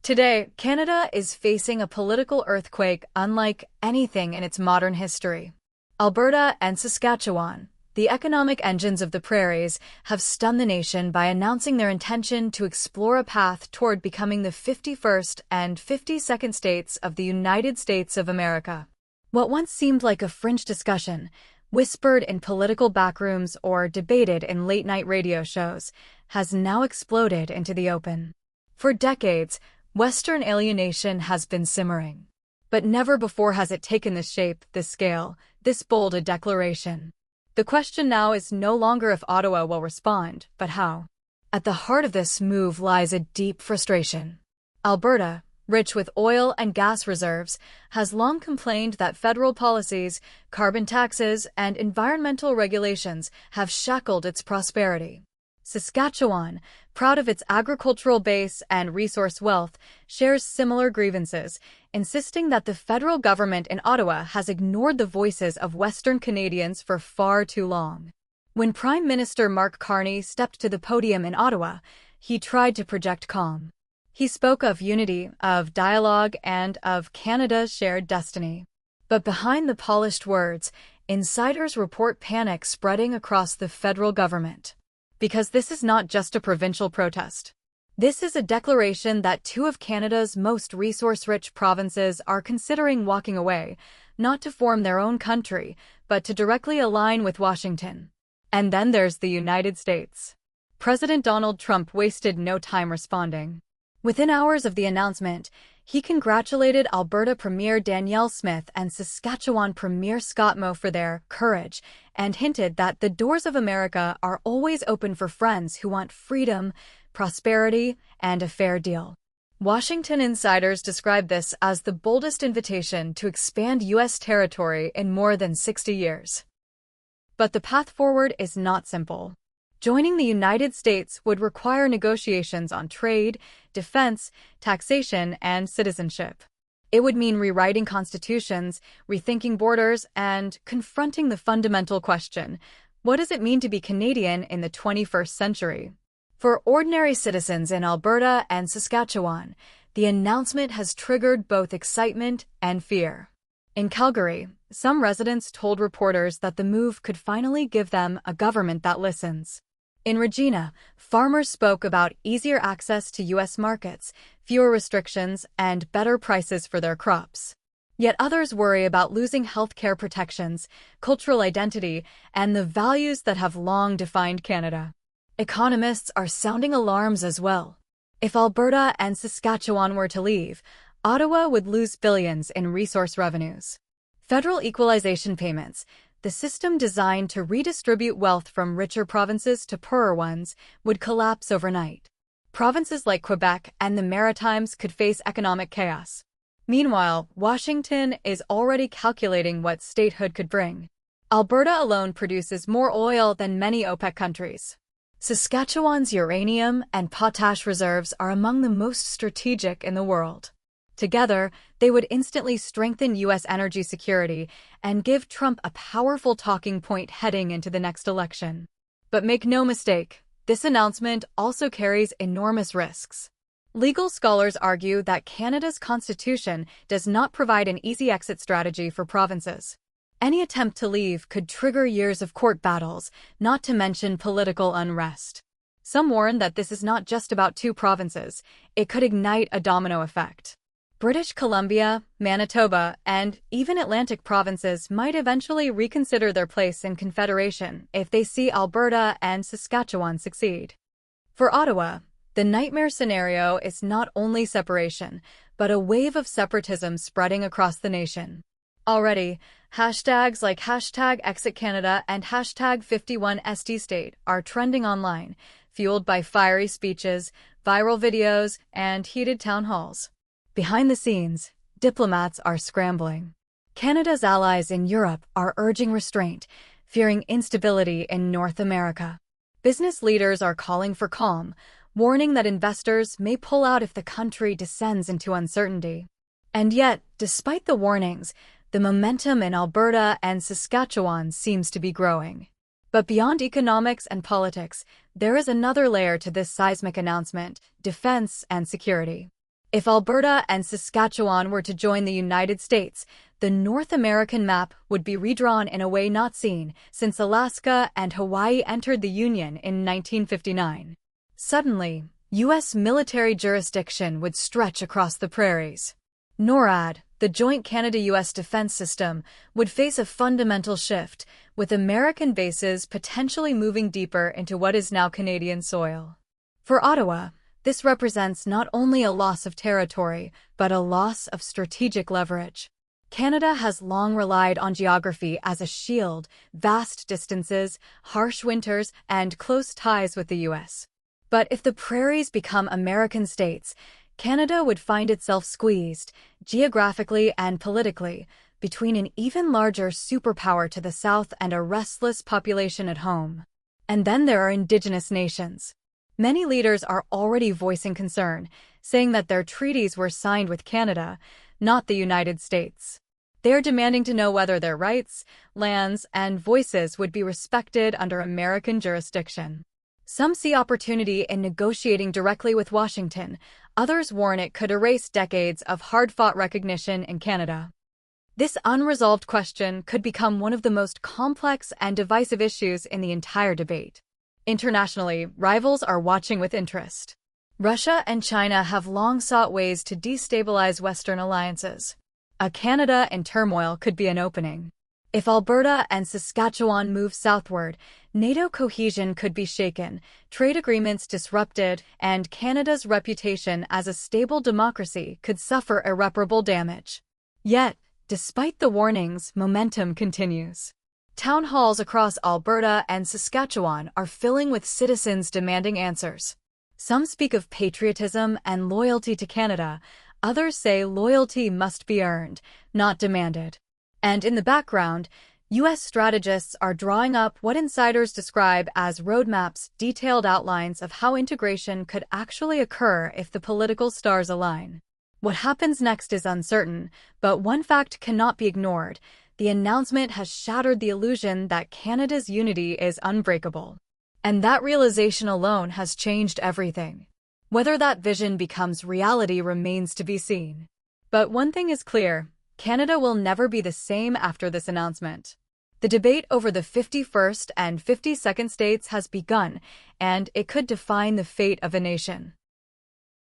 Today, Canada is facing a political earthquake unlike anything in its modern history. Alberta and Saskatchewan, the economic engines of the prairies, have stunned the nation by announcing their intention to explore a path toward becoming the 51st and 52nd states of the United States of America. What once seemed like a fringe discussion, whispered in political backrooms or debated in late-night radio shows, has now exploded into the open. For decades, Western alienation has been simmering. But never before has it taken this shape, this scale, this bold a declaration. The question now is no longer if Ottawa will respond, but how. At the heart of this move lies a deep frustration. Alberta, rich with oil and gas reserves, has long complained that federal policies, carbon taxes, and environmental regulations have shackled its prosperity. Saskatchewan, proud of its agricultural base and resource wealth, shares similar grievances, insisting that the federal government in Ottawa has ignored the voices of Western Canadians for far too long. When Prime Minister Mark Carney stepped to the podium in Ottawa, he tried to project calm. He spoke of unity, of dialogue, and of Canada's shared destiny. But behind the polished words, insiders report panic spreading across the federal government. Because this is not just a provincial protest. This is a declaration that two of Canada's most resource-rich provinces are considering walking away, not to form their own country, but to directly align with Washington. And then there's the United States. President Donald Trump wasted no time responding. Within hours of the announcement, he congratulated Alberta Premier Danielle Smith and Saskatchewan Premier Scott Moe for their courage, and hinted that the doors of America are always open for friends who want freedom, prosperity, and a fair deal. Washington insiders describe this as the boldest invitation to expand U.S. territory in more than 60 years. But the path forward is not simple. Joining the United States would require negotiations on trade, defense, taxation, and citizenship. It would mean rewriting constitutions, rethinking borders, and confronting the fundamental question, what does it mean to be Canadian in the 21st century? For ordinary citizens in Alberta and Saskatchewan, the announcement has triggered both excitement and fear. In Calgary, some residents told reporters that the move could finally give them a government that listens. In Regina, farmers spoke about easier access to U.S. markets, fewer restrictions, and better prices for their crops. Yet others worry about losing health care protections, cultural identity, and the values that have long defined Canada. Economists are sounding alarms as well. If Alberta and Saskatchewan were to leave, Ottawa would lose billions in resource revenues. Federal equalization payments, the system designed to redistribute wealth from richer provinces to poorer ones, would collapse overnight. Provinces like Quebec and the Maritimes could face economic chaos. Meanwhile, Washington is already calculating what statehood could bring. Alberta alone produces more oil than many OPEC countries. Saskatchewan's uranium and potash reserves are among the most strategic in the world. Together, they would instantly strengthen U.S. energy security and give Trump a powerful talking point heading into the next election. But make no mistake, this announcement also carries enormous risks. Legal scholars argue that Canada's constitution does not provide an easy exit strategy for provinces. Any attempt to leave could trigger years of court battles, not to mention political unrest. Some warn that this is not just about two provinces, it could ignite a domino effect. British Columbia, Manitoba, and even Atlantic provinces might eventually reconsider their place in Confederation if they see Alberta and Saskatchewan succeed. For Ottawa, the nightmare scenario is not only separation, but a wave of separatism spreading across the nation. Already, hashtags like #ExitCanada and #51st are trending online, fueled by fiery speeches, viral videos, and heated town halls. Behind the scenes, diplomats are scrambling. Canada's allies in Europe are urging restraint, fearing instability in North America. Business leaders are calling for calm, warning that investors may pull out if the country descends into uncertainty. And yet, despite the warnings, the momentum in Alberta and Saskatchewan seems to be growing. But beyond economics and politics, there is another layer to this seismic announcement: defense and security. If Alberta and Saskatchewan were to join the United States, the North American map would be redrawn in a way not seen since Alaska and Hawaii entered the Union in 1959. Suddenly, U.S. military jurisdiction would stretch across the prairies. NORAD, the Joint Canada-U.S. Defense System, would face a fundamental shift, with American bases potentially moving deeper into what is now Canadian soil. For Ottawa, this represents not only a loss of territory, but a loss of strategic leverage. Canada has long relied on geography as a shield, vast distances, harsh winters, and close ties with the U.S. But if the prairies become American states, Canada would find itself squeezed, geographically and politically, between an even larger superpower to the south and a restless population at home. And then there are Indigenous nations. Many leaders are already voicing concern, saying that their treaties were signed with Canada, not the United States. They're demanding to know whether their rights, lands, and voices would be respected under American jurisdiction. Some see opportunity in negotiating directly with Washington. Others warn it could erase decades of hard-fought recognition in Canada. This unresolved question could become one of the most complex and divisive issues in the entire debate. Internationally, rivals are watching with interest. Russia and China have long sought ways to destabilize Western alliances. A Canada in turmoil could be an opening. If Alberta and Saskatchewan move southward, NATO cohesion could be shaken, trade agreements disrupted, and Canada's reputation as a stable democracy could suffer irreparable damage. Yet, despite the warnings, momentum continues. Town halls across Alberta and Saskatchewan are filling with citizens demanding answers. Some speak of patriotism and loyalty to Canada. Others say loyalty must be earned, not demanded. And in the background, U.S. strategists are drawing up what insiders describe as roadmaps, detailed outlines of how integration could actually occur if the political stars align. What happens next is uncertain, but one fact cannot be ignored. The announcement has shattered the illusion that Canada's unity is unbreakable. And that realization alone has changed everything. Whether that vision becomes reality remains to be seen. But one thing is clear, Canada will never be the same after this announcement. The debate over the 51st and 52nd states has begun, and it could define the fate of a nation.